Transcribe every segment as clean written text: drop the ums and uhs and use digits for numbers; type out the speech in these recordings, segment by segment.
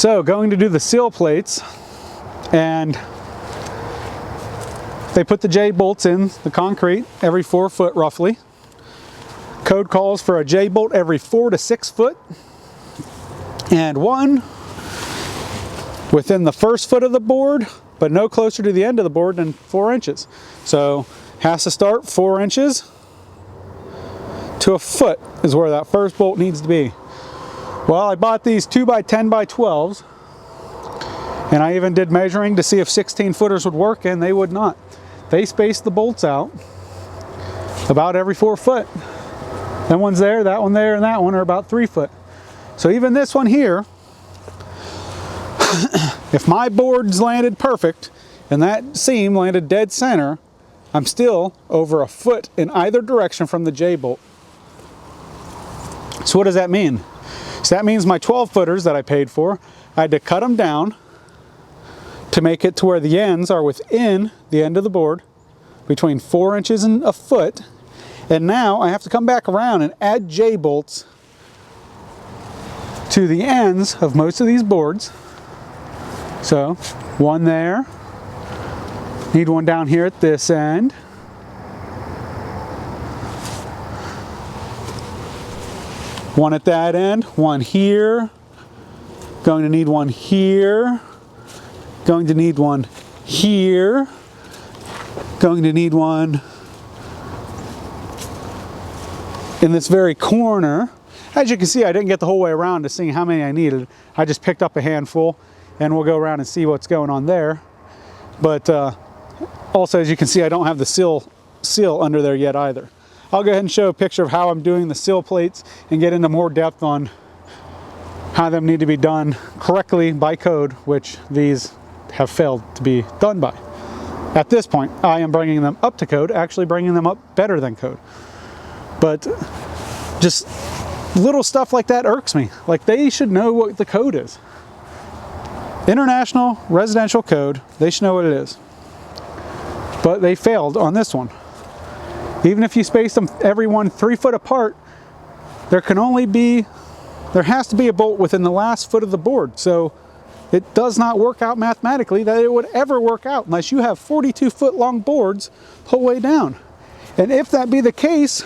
So going to do the sill plates, and they put the J-bolts in the concrete every 4 foot roughly. Code calls for a J-bolt every 4 to 6 foot, and one within the first foot of the board, but no closer to the end of the board than 4 inches. So has to start 4 inches to a foot is where that first bolt needs to be. Well, I bought these 2x10x12s, and I even did measuring to see if 16 footers would work, and they would not. They spaced the bolts out about every 4 foot. That one's there, that one there, and that one are about 3 foot. So even this one here, if my boards landed perfect and that seam landed dead center, I'm still over a foot in either direction from the J-bolt. So what does that mean? So that means my 12 footers that I paid for, I had to cut them down to make it to where the ends are within the end of the board, between 4 inches and a foot. And now I have to come back around and add J-bolts to the ends of most of these boards. So one there, need one down here at this end. One at that end, one here, going to need one here, going to need one here, going to need one in this very corner. As you can see, I didn't get the whole way around to seeing how many I needed. I just picked up a handful, and we'll go around and see what's going on there. But also, as you can see, I don't have the seal under there yet either. I'll go ahead and show a picture of how I'm doing the sill plates and get into more depth on how them need to be done correctly by code, which these have failed to be done by. At this point, I am bringing them up to code, actually bringing them up better than code. But just little stuff like that irks me. Like, they should know what the code is. International Residential Code, they should know what it is. But they failed on this one. Even if you space them every one 3 foot apart, there has to be a bolt within the last foot of the board. So it does not work out mathematically that it would ever work out unless you have 42 foot long boards the whole way down. And if that be the case,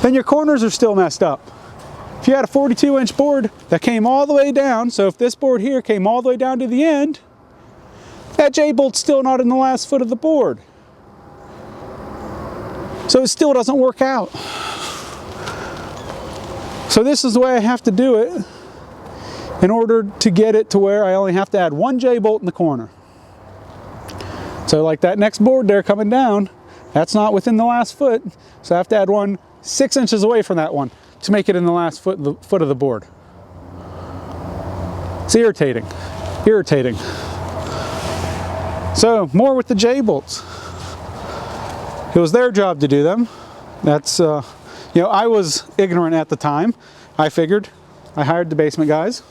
then your corners are still messed up. If you had a 42-inch board that came all the way down, so if this board here came all the way down to the end, that J-bolt's still not in the last foot of the board. So it still doesn't work out. So this is the way I have to do it in order to get it to where I only have to add one J-bolt in the corner. So like that next board there coming down, that's not within the last foot, so I have to add one 6 inches away from that one to make it in the last foot of the board. It's irritating, irritating. So more with the J-bolts. It was their job to do them. That's, you know, I was ignorant at the time. I figured, I hired the basement guys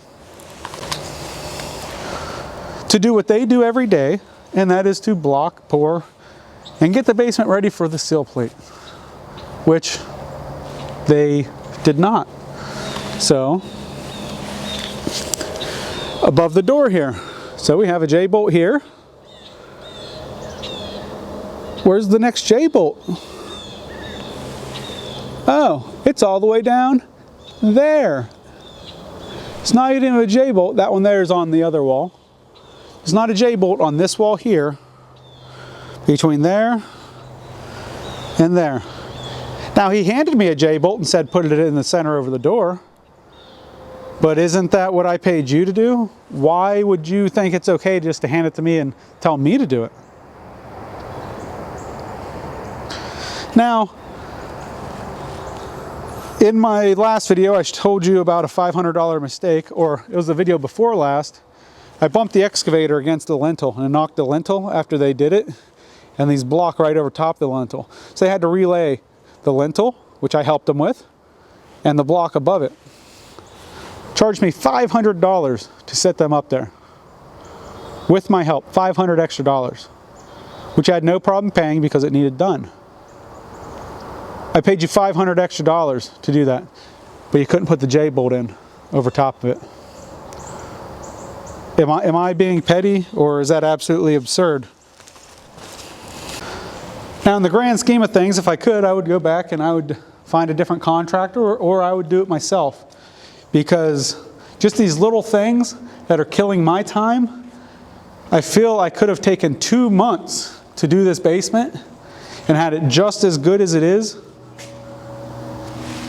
to do what they do every day, and that is to block, pour, and get the basement ready for the sill plate, which they did not. So, above the door here, so we have a J-bolt here. Where's the next J-bolt? Oh, it's all the way down there. It's not even a J-bolt. That one there is on the other wall. It's not a J-bolt on this wall here, between there and there. Now, he handed me a J-bolt and said put it in the center over the door. But isn't that what I paid you to do? Why would you think it's okay just to hand it to me and tell me to do it? Now, in my last video, I told you about a $500 mistake, or it was the video before last. I bumped the excavator against the lintel and knocked the lintel after they did it, and these block right over top the lintel. So they had to relay the lintel, which I helped them with, and the block above it. Charged me $500 to set them up there. With my help, $500 extra, which I had no problem paying because it needed done. I paid you $500 extra to do that, but you couldn't put the J-bolt in over top of it. Am I being petty, or is that absolutely absurd? Now, in the grand scheme of things, if I could, I would go back and I would find a different contractor, or I would do it myself. Because just these little things that are killing my time, I feel I could have taken 2 months to do this basement and had it just as good as it is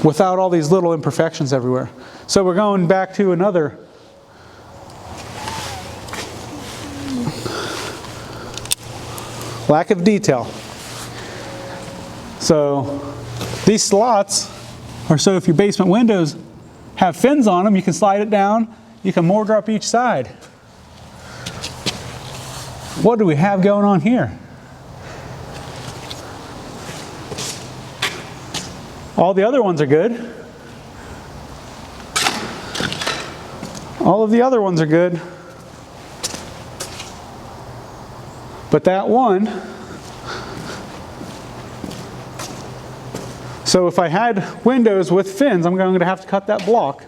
without all these little imperfections everywhere. So we're going back to another lack of detail. So these slots are so if your basement windows have fins on them, you can slide it down, you can mortar up each side. What do we have going on here? All the other ones are good. All of the other ones are good. But that one, so if I had windows with fins, I'm going to have to cut that block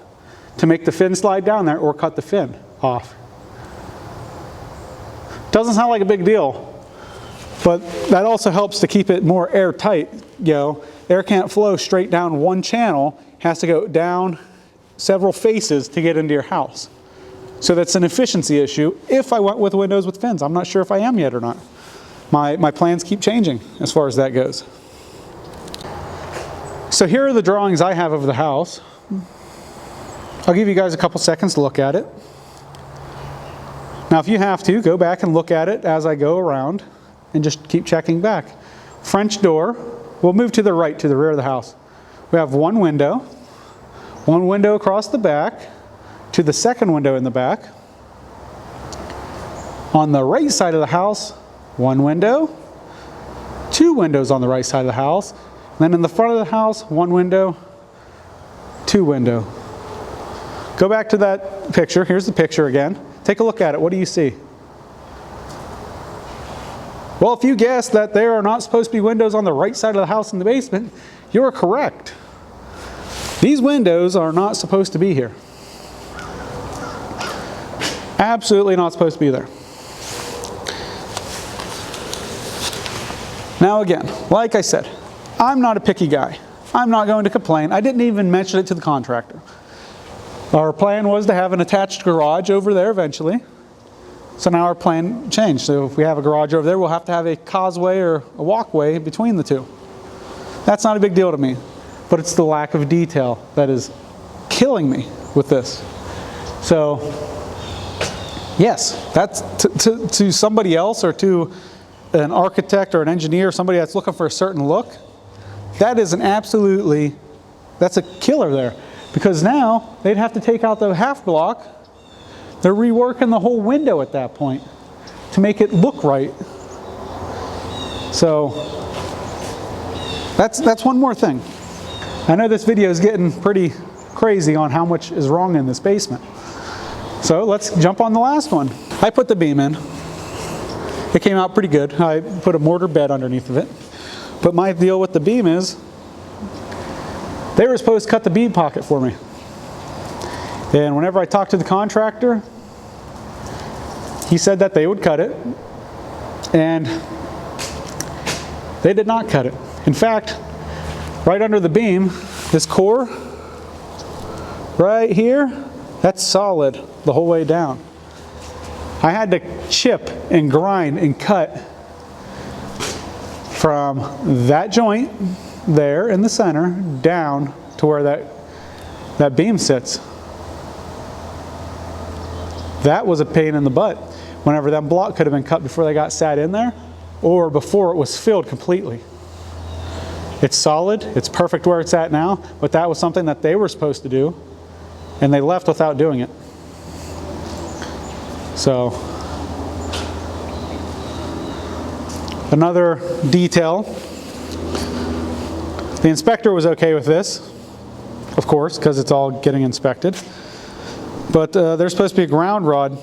to make the fin slide down there, or cut the fin off. Doesn't sound like a big deal, but that also helps to keep it more airtight. You know, air can't flow straight down one channel, it has to go down several faces to get into your house. So that's an efficiency issue if I went with windows with fins. I'm not sure if I am yet or not. My plans keep changing as far as that goes. So here are the drawings I have of the house. I'll give you guys a couple seconds to look at it. Now if you have to, go back and look at it as I go around and just keep checking back. French door, we'll move to the right, to the rear of the house. We have one window across the back, to the second window in the back. On the right side of the house, one window, two windows on the right side of the house. Then in the front of the house, one window, two window. Go back to that picture. Here's the picture again. Take a look at it. What do you see? Well, if you guessed that there are not supposed to be windows on the right side of the house in the basement, you're correct. These windows are not supposed to be here. Absolutely not supposed to be there. Now again, like I said, I'm not a picky guy. I'm not going to complain. I didn't even mention it to the contractor. Our plan was to have an attached garage over there eventually. So now our plan changed. So if we have a garage over there, we'll have to have a causeway or a walkway between the two. That's not a big deal to me, but it's the lack of detail that is killing me with this. So yes, that's to somebody else, or to an architect or an engineer, somebody that's looking for a certain look, that is that's a killer there. Because now they'd have to take out the half block. They're reworking the whole window at that point to make it look right. So that's one more thing. I know this video is getting pretty crazy on how much is wrong in this basement. So let's jump on the last one. I put the beam in. It came out pretty good. I put a mortar bed underneath of it. But my deal with the beam is, they were supposed to cut the beam pocket for me. And whenever I talked to the contractor, he said that they would cut it. And they did not cut it. In fact, right under the beam, this core, right here, that's solid the whole way down. I had to chip and grind and cut from that joint there in the center down to where that beam sits. That was a pain in the butt. Whenever that block could have been cut before they got sat in there, or before it was filled completely. It's solid, it's perfect where it's at now, but that was something that they were supposed to do, and they left without doing it. So, another detail. The inspector was okay with this, of course, because it's all getting inspected. But there's supposed to be a ground rod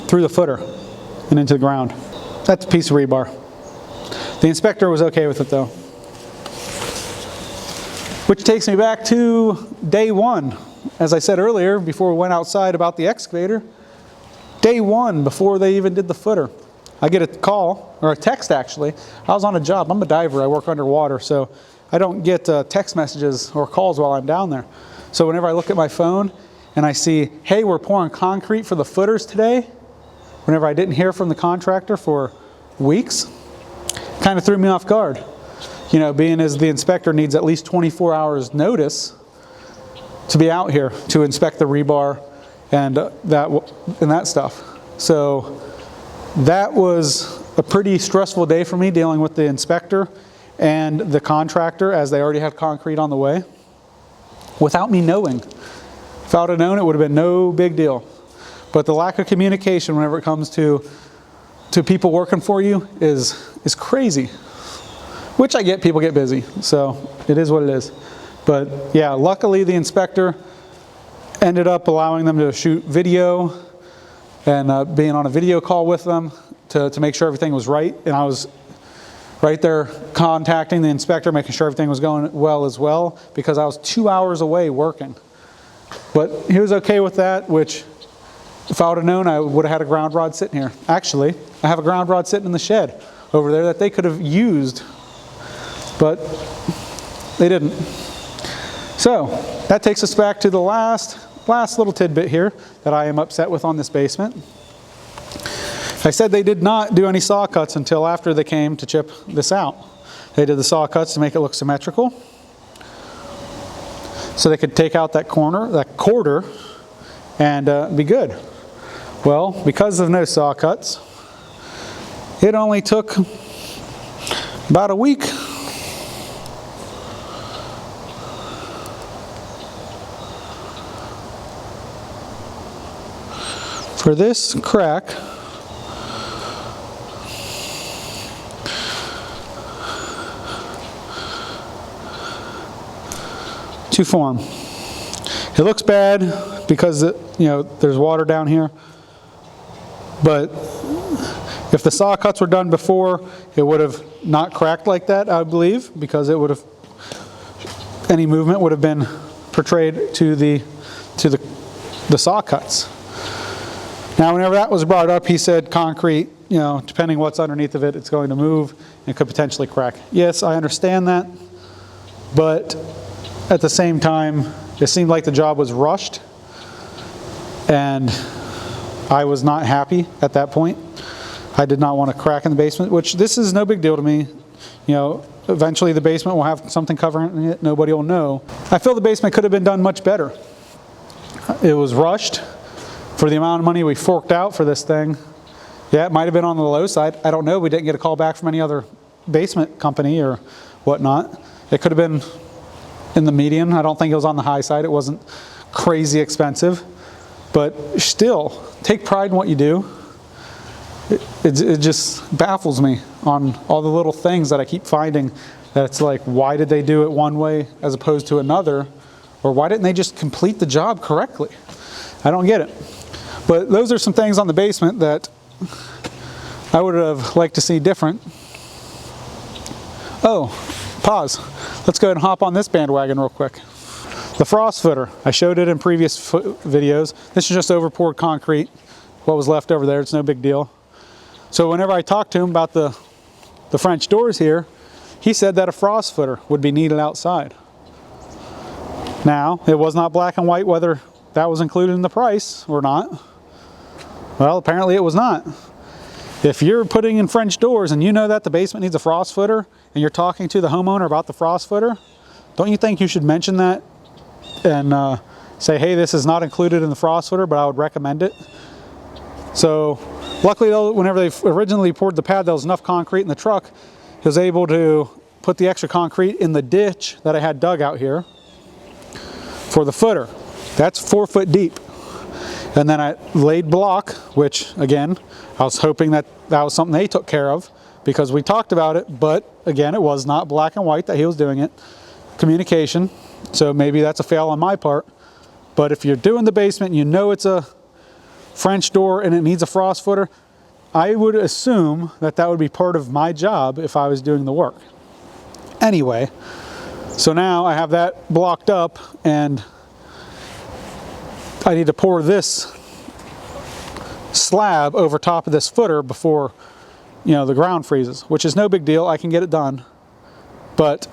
through the footer and into the ground. That's a piece of rebar. The inspector was okay with it though. Which takes me back to day one. As I said earlier, before we went outside about the excavator, Day one, before they even did the footer, I get a call, or a text actually. I was on a job. I'm a diver. I work underwater, so I don't get text messages or calls while I'm down there. So whenever I look at my phone and I see, hey, we're pouring concrete for the footers today, whenever I didn't hear from the contractor for weeks, kind of threw me off guard. You know, being as the inspector needs at least 24 hours notice to be out here to inspect the rebar and that stuff. So that was a pretty stressful day for me, dealing with the inspector and the contractor, as they already had concrete on the way, without me knowing. If I would have known, it would have been no big deal. But the lack of communication whenever it comes to people working for you is crazy. Which I get, people get busy, so it is what it is. But yeah, luckily the inspector ended up allowing them to shoot video and being on a video call with them to make sure everything was right. And I was right there contacting the inspector, making sure everything was going well as well, because I was 2 hours away working. But he was okay with that, which if I would have known, I would have had a ground rod sitting here. Actually, I have a ground rod sitting in the shed over there that they could have used, but they didn't. So that takes us back to the last little tidbit here that I am upset with on this basement. I said they did not do any saw cuts until after they came to chip this out. They did the saw cuts to make it look symmetrical, so they could take out that quarter, and be good. Well, because of no saw cuts, it only took about a week for this crack to form. It looks bad because there's water down here, but if the saw cuts were done before, it would have not cracked like that, I believe, because it would have, any movement would have been portrayed to the saw cuts. Now, whenever that was brought up, he said concrete, depending what's underneath of it, it's going to move and could potentially crack. Yes, I understand that, but at the same time, it seemed like the job was rushed, and I was not happy at that point. I did not want a crack in the basement, which this is no big deal to me. Eventually the basement will have something covering it. Nobody will know. I feel the basement could have been done much better. It was rushed for the amount of money we forked out for this thing. Yeah, it might have been on the low side. I don't know. We didn't get a call back from any other basement company or whatnot. It could have been in the median. I don't think it was on the high side. It wasn't crazy expensive. But still, take pride in what you do. It just baffles me on all the little things that I keep finding, that it's like, why did they do it one way as opposed to another? Or why didn't they just complete the job correctly? I don't get it. But those are some things on the basement that I would have liked to see different. Oh, pause. Let's go ahead and hop on this bandwagon real quick. The frost footer. I showed it in previous videos. This is just over poured concrete. What was left over there, it's no big deal. So whenever I talked to him about the French doors here, he said that a frost footer would be needed outside. Now, it was not black and white whether that was included in the price or not. Well, apparently it was not. If you're putting in French doors and you know that the basement needs a frost footer and you're talking to the homeowner about the frost footer, don't you think you should mention that and say, hey, this is not included in the frost footer, but I would recommend it? So luckily, though, whenever they originally poured the pad, there was enough concrete in the truck. He was able to put the extra concrete in the ditch that I had dug out here for the footer. That's 4 foot deep. And then I laid block, which again, I was hoping that was something they took care of because we talked about it, but again, it was not black and white that he was doing it. Communication. So maybe that's a fail on my part. But if you're doing the basement and you know it's a French door and it needs a frost footer, I would assume that that would be part of my job if I was doing the work. Anyway, so now I have that blocked up and I need to pour this slab over top of this footer before, you know, the ground freezes, which is no big deal. I can get it done, but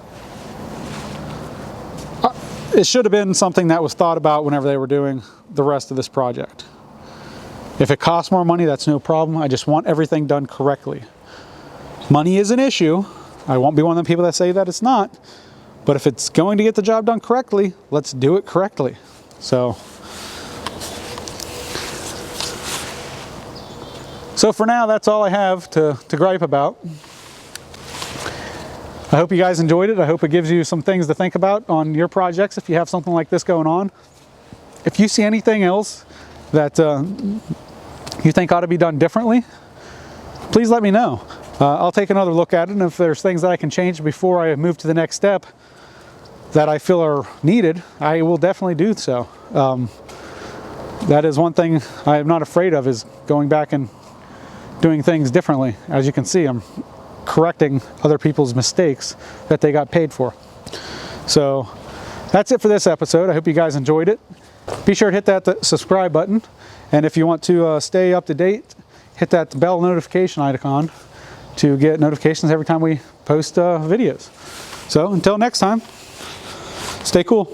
it should have been something that was thought about whenever they were doing the rest of this project. If it costs more money, that's no problem. I just want everything done correctly. Money is an issue. I won't be one of the people that say that it's not, but if it's going to get the job done correctly, let's do it correctly. So for now, that's all I have to gripe about. I hope you guys enjoyed it. I hope it gives you some things to think about on your projects if you have something like this going on. If you see anything else that you think ought to be done differently, please let me know. I'll take another look at it, and if there's things that I can change before I move to the next step that I feel are needed, I will definitely do so. That is one thing I am not afraid of, is going back and doing things differently. As you can see, I'm correcting other people's mistakes that they got paid for. So that's it for this episode. I hope you guys enjoyed it. Be sure to hit that subscribe button, and if you want to stay up to date, hit that bell notification icon to get notifications every time we post videos. So until next time, stay cool.